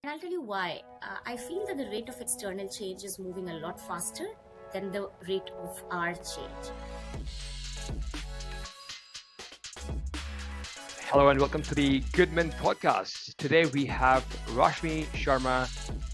And I'll tell you why. I feel that the rate of external change is moving a lot faster than the rate of our change. Hello and welcome to the Goodman Podcast. Today we have Rashmi Sharma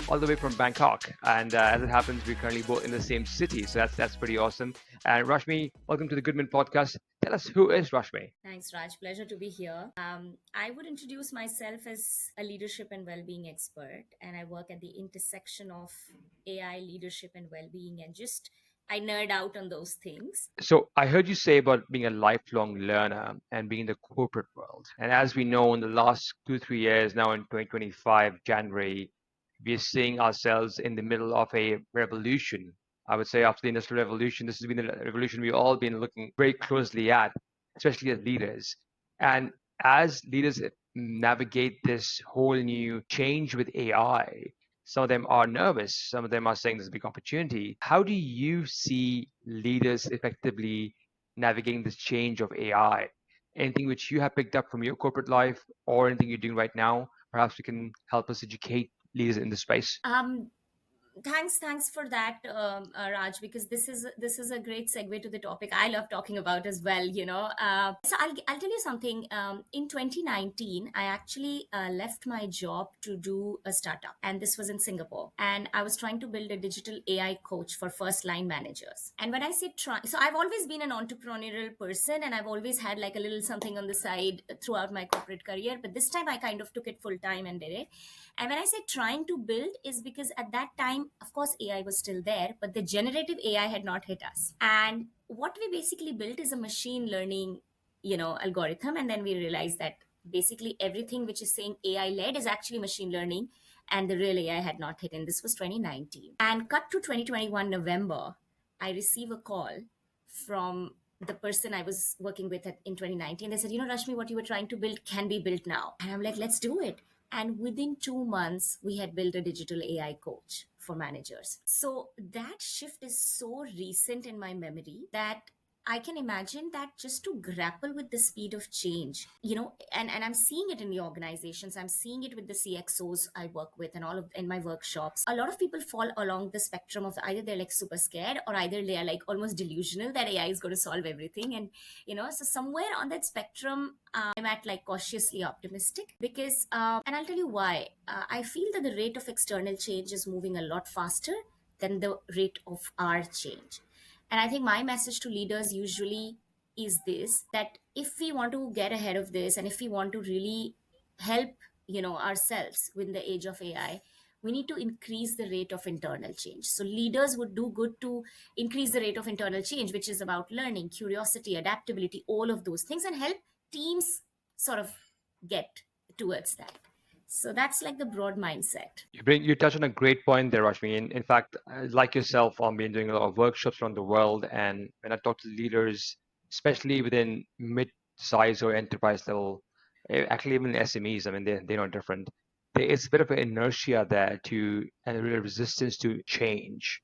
all the way from Bangkok. And as it happens, we're currently both in the same city. So that's pretty awesome. And Rashmi, welcome to the Goodman Podcast. Tell us, who is Rashmi? Thanks, Raj. Pleasure to be here. I would introduce myself as a leadership and well-being expert, and I work at the intersection of AI leadership and well-being, and just I nerd out on those things. So I heard you say about being a lifelong learner and being in the corporate world. And as we know, in the last 2, 3 years, now in 2025, January, we're seeing ourselves in the middle of a revolution. I would say after the Industrial Revolution, this has been the revolution we've all been looking very closely at, especially as leaders. And as leaders navigate this whole new change with AI, some of them are nervous. Some of them are saying there's a big opportunity. How do you see leaders effectively navigating this change of AI? Anything which you have picked up from your corporate life or anything you're doing right now? Perhaps you can help us educate leaders in this space. Um, thanks for that, Raj, because this is a great segue to the topic I love talking about as well. So I'll tell you something. In 2019, I actually left my job to do a startup, and this was in Singapore. And I was trying to build a digital AI coach for first line managers. And when I say try, so I've always been an entrepreneurial person, and I've always had like a little something on the side throughout my corporate career. But this time, I kind of took it full time and did it. And when I say trying to build, is because at that time, of course, AI was still there, but the generative AI had not hit us. And what we basically built is a machine learning, algorithm. And then we realized that basically everything which is saying AI led is actually machine learning, and the real AI had not hit. And this was 2019. And cut to 2021 November, I receive a call from the person I was working with in 2019. They said, Rashmi, what you were trying to build can be built now. And I'm like, let's do it. And within 2 months, we had built a digital AI coach for managers. So that shift is so recent in my memory that I can imagine that just to grapple with the speed of change, and I'm seeing it in the organizations, I'm seeing it with the CXOs I work with and all of in my workshops. A lot of people fall along the spectrum of either they're like super scared or either they are like almost delusional that AI is going to solve everything. And, so somewhere on that spectrum, I'm at like cautiously optimistic because, and I'll tell you why. I feel that the rate of external change is moving a lot faster than the rate of our change. And I think my message to leaders usually is this, that if we want to get ahead of this and if we want to really help, ourselves with the age of AI, we need to increase the rate of internal change. So leaders would do good to increase the rate of internal change, which is about learning, curiosity, adaptability, all of those things, and help teams sort of get towards that. So that's like the broad mindset. You touch on a great point there, Rashmi. In fact, like yourself, I've been doing a lot of workshops around the world, and when I talk to leaders, especially within mid-size or enterprise level, actually even SMEs, I mean they're not different. There is a bit of an inertia there to and a real resistance to change,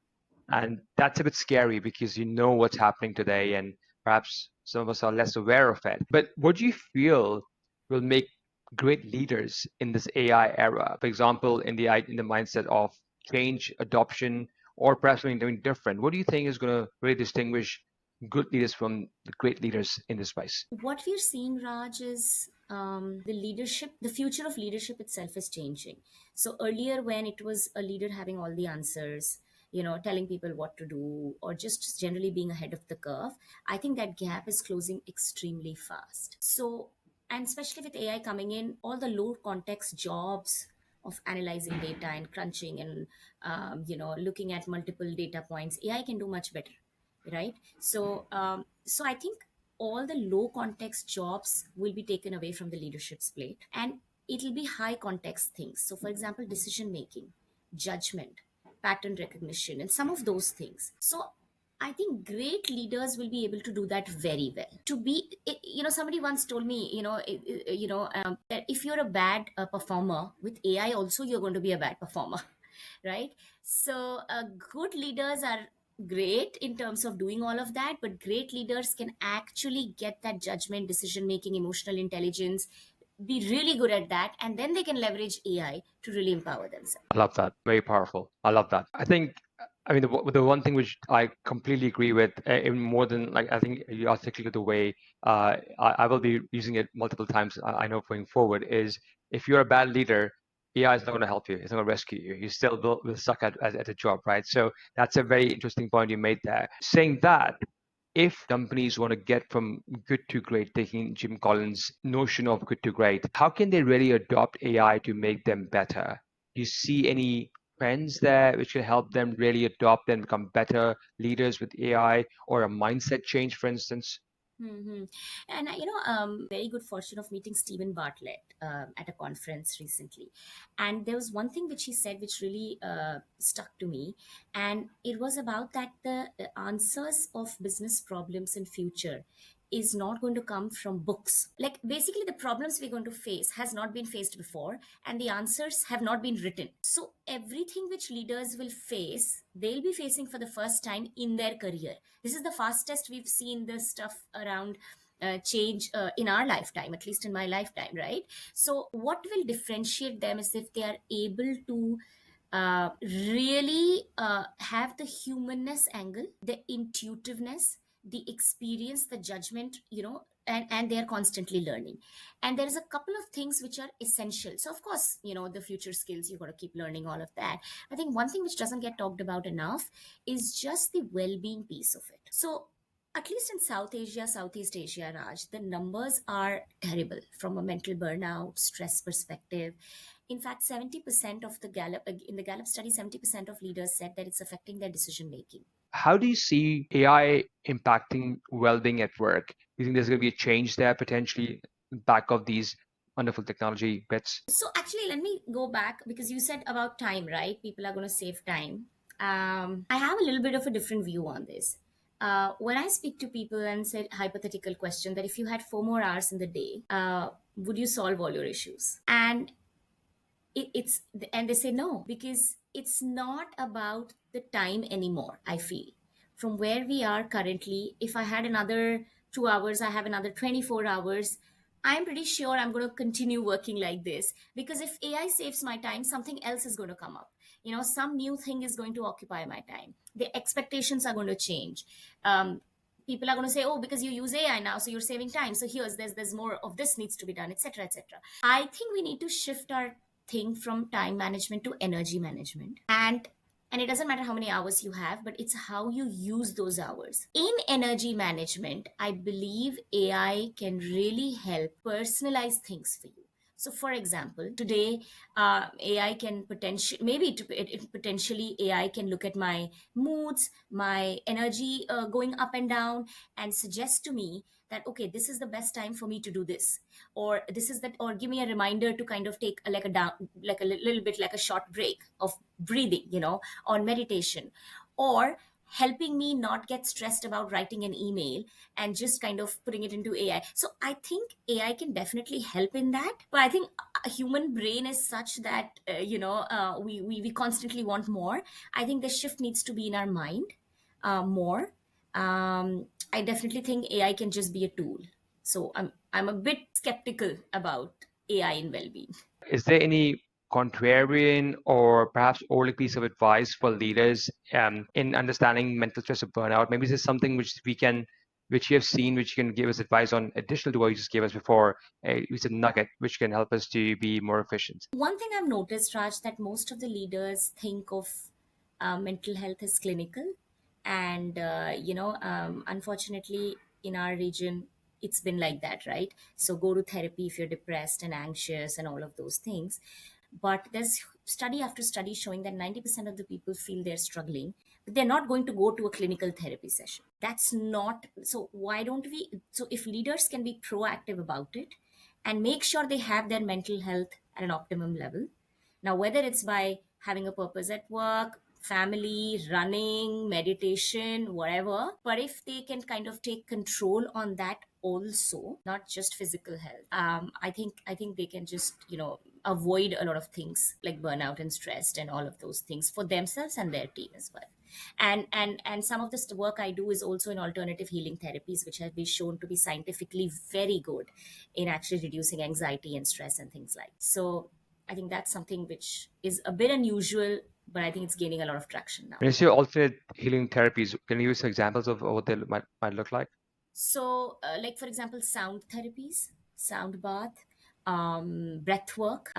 and that's a bit scary because you know what's happening today, and perhaps some of us are less aware of it. But what do you feel will make great leaders in this AI era? For example, in the mindset of change, adoption, or perhaps something different. What do you think is going to really distinguish good leaders from the great leaders in this space? What we're seeing, Raj, is the future of leadership itself is changing. So earlier, when it was a leader having all the answers, telling people what to do, or just generally being ahead of the curve, I think that gap is closing extremely fast. So, and especially with AI coming in, all the low context jobs of analyzing data and crunching and looking at multiple data points, AI can do much better, right? So I think all the low context jobs will be taken away from the leadership's plate, and it'll be high context things. So for example, decision making, judgment, pattern recognition, and some of those things. So I think great leaders will be able to do that very well. To be, somebody once told me, that if you're a bad performer with AI, also you're going to be a bad performer, right? So good leaders are great in terms of doing all of that, but great leaders can actually get that judgment, decision making, emotional intelligence, be really good at that, and then they can leverage AI to really empower themselves. I love that. Very powerful. I love that. I think, I mean, the one thing which I completely agree with, even more than like, I think you articulated the way I will be using it multiple times, I know going forward, is if you're a bad leader, AI is not going to help you. It's not going to rescue you. You still will suck at a job, right? So that's a very interesting point you made there. Saying that, if companies want to get from good to great, taking Jim Collins' notion of good to great, how can they really adopt AI to make them better? Do you see any trends there which can help them really adopt and become better leaders with AI, or a mindset change, for instance? Hmm. And very good fortune of meeting Stephen Bartlett at a conference recently, and there was one thing which he said which really stuck to me, and it was about that the answers of business problems in future is not going to come from books. Like basically, the problems we're going to face has not been faced before, and the answers have not been written. So everything which leaders will face, they'll be facing for the first time in their career. This is the fastest we've seen this stuff around change in our lifetime, at least in my lifetime, right? So what will differentiate them is if they are able to really have the humanness angle, the intuitiveness, the experience, the judgment, and they are constantly learning. And there is a couple of things which are essential. So of course, the future skills, you got to keep learning all of that. I think one thing which doesn't get talked about enough is just the well-being piece of it. So at least in South Asia, Southeast Asia, Raj, the numbers are terrible from a mental burnout, stress perspective. In fact, 70% of the Gallup, in the Gallup study, 70% of leaders said that it's affecting their decision making. How do you see AI impacting well-being at work? Do you think there's going to be a change there potentially back of these wonderful technology bits? So actually, let me go back because you said about time, right? People are going to save time. I have a little bit of a different view on this. When I speak to people and said hypothetical question that if you had 4 more hours in the day, would you solve all your issues? And it's and they say no, because it's not about the time anymore. I feel from where we are currently, if I had another 2 hours, I have another 24 hours, I'm pretty sure I'm going to continue working like this, because if AI saves my time, something else is going to come up. Some new thing is going to occupy my time. The expectations are going to change. People are going to say, oh, because you use AI now, so you're saving time, so there's more of this needs to be done, etc., etc. I think we need to shift our thing from time management to energy management. And it doesn't matter how many hours you have, but it's how you use those hours. In energy management, I believe AI can really help personalize things for you. So for example, today, AI can potentially, maybe potentially AI can look at my moods, my energy going up and down, and suggest to me that, okay, this is the best time for me to do this, or this is that, or give me a reminder to kind of take like a down, like a little bit like a short break of breathing, or meditation, or helping me not get stressed about writing an email and just kind of putting it into AI. So I think AI can definitely help in that, but I think a human brain is such that we constantly want more. I think the shift needs to be in our mind more. I definitely think AI can just be a tool. So I'm a bit skeptical about AI in well-being. Is there any contrarian or perhaps early piece of advice for leaders in understanding mental stress or burnout? Maybe this is something which you have seen, which you can give us advice on, additional to what you just gave us before. It's a nugget which can help us to be more efficient. One thing I've noticed, Raj, that most of the leaders think of mental health as clinical, and unfortunately, in our region, it's been like that, right? So go to therapy if you're depressed and anxious and all of those things. But there's study after study showing that 90% of the people feel they're struggling, but they're not going to go to a clinical therapy session. That's not so. Why don't we? So if leaders can be proactive about it and make sure they have their mental health at an optimum level. Now, whether it's by having a purpose at work, family, running, meditation, whatever, but if they can kind of take control on that also, not just physical health, I think they can just avoid a lot of things like burnout and stress and all of those things for themselves and their team as well. And some of this work I do is also in alternative healing therapies, which have been shown to be scientifically very good in actually reducing anxiety and stress and things like. So I think that's something which is a bit unusual, but I think it's gaining a lot of traction now. When you say alternate healing therapies, can you use examples of what they might look like? So, like for example, sound therapies, sound bath, breath work.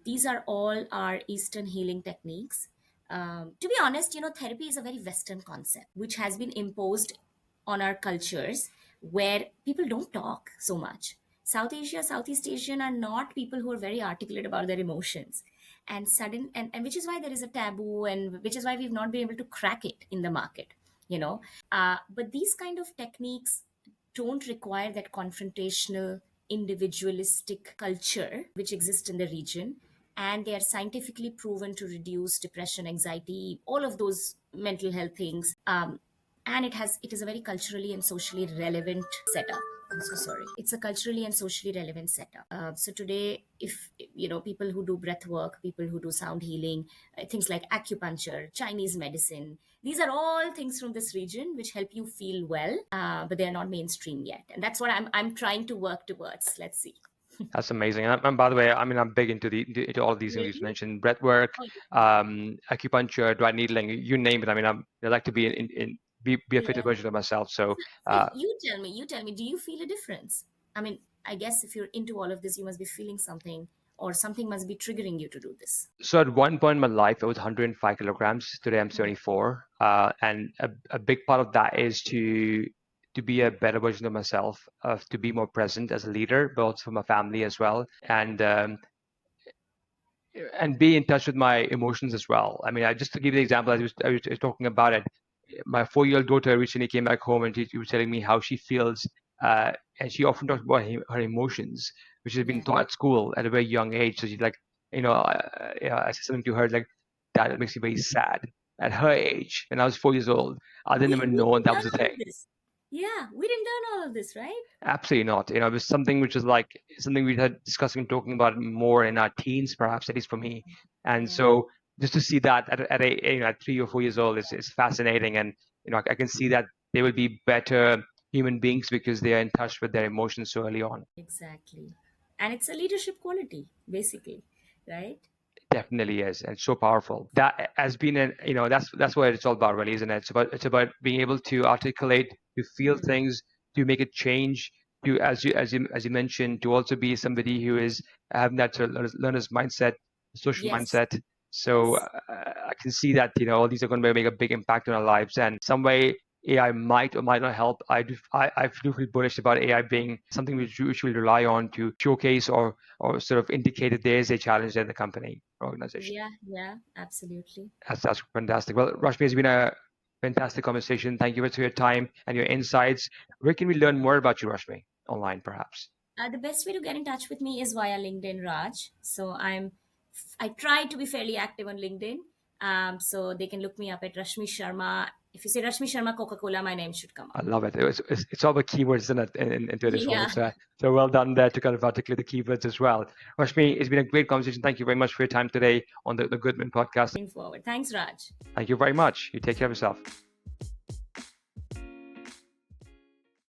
These are all our Eastern healing techniques. To be honest, therapy is a very Western concept, which has been imposed on our cultures where people don't talk so much. South Asia, Southeast Asian are not people who are very articulate about their emotions. And which is why there is a taboo, and which is why we've not been able to crack it in the market, you know. But these kind of techniques don't require that confrontational, individualistic culture which exists in the region. And they are scientifically proven to reduce depression, anxiety, all of those mental health things. And it is a very culturally and socially relevant setup. I'm so sorry. It's a culturally and socially relevant setup. So today, if people who do breath work, people who do sound healing, things like acupuncture, Chinese medicine, these are all things from this region which help you feel well, but they are not mainstream yet, and that's what I'm trying to work towards. Let's see. That's amazing. And by the way, I mean, I'm big into all of these things you Really? mentioned: breath work, Oh, yeah. acupuncture, dry needling, you name it. I mean, I like to be be a fitter Yeah. version of myself. So, So uh, you tell me, do you feel a difference? I mean, I guess if you're into all of this, you must be feeling something, or something must be triggering you to do this. so at one point in my life, I was 105 kilograms. Today, I'm Mm. 74, and a big part of that is to be a better version of myself, of to be more present as a leader, but also for my family as well, and be in touch with my emotions as well. I mean, just to give you the example, I was talking about it. My 4-year-old daughter recently came back home, and she was telling me how she feels, uh, and she often talks about her emotions, which has been Yeah. taught at school at a very young age. So she's like, I said something to her like, "That makes me very sad." At her age, when I was 4 years old, I didn't we even we know didn't that was learn a all of thing. this. Yeah, we didn't learn all of this, right? Absolutely not. It was something which was like something we had discussing and talking about more in our teens, perhaps, at least for me. And Yeah. so just to see that at 3 or 4 years old is fascinating. And, I can see that they will be better human beings because they are in touch with their emotions so early on. Exactly. And it's a leadership quality, basically, right? Definitely is, and it's so powerful. That has been that's what it's all about, really, isn't it? It's about being able to articulate, to feel Mm. things, to make a change, to as you mentioned, to also be somebody who is having that sort of learner's mindset, social Yes. mindset. So Yes. I can see that all these are going to make a big impact on our lives, and some way AI might or might not help. I do feel bullish about AI being something which we'll rely on to showcase or sort of indicate that there is a challenge in the company or organization. Yeah, yeah, absolutely. That's fantastic. Well, Rashmi, it's been a fantastic conversation. Thank you for your time and your insights. Where can we learn more about you, Rashmi? Online, perhaps. The best way to get in touch with me is via LinkedIn, Raj. So I try to be fairly active on LinkedIn. So they can look me up at Rashmi Sharma. If you say Rashmi Sharma Coca Cola, my name should come up. I love it. It's all the keywords, isn't it, into this whole. Yeah, So well done there to kind of articulate the keywords as well. Rashmi, it's been a great conversation. Thank you very much for your time today on the Goodman Podcast. looking forward. Thanks, Raj. Thank you very much. You take care of yourself.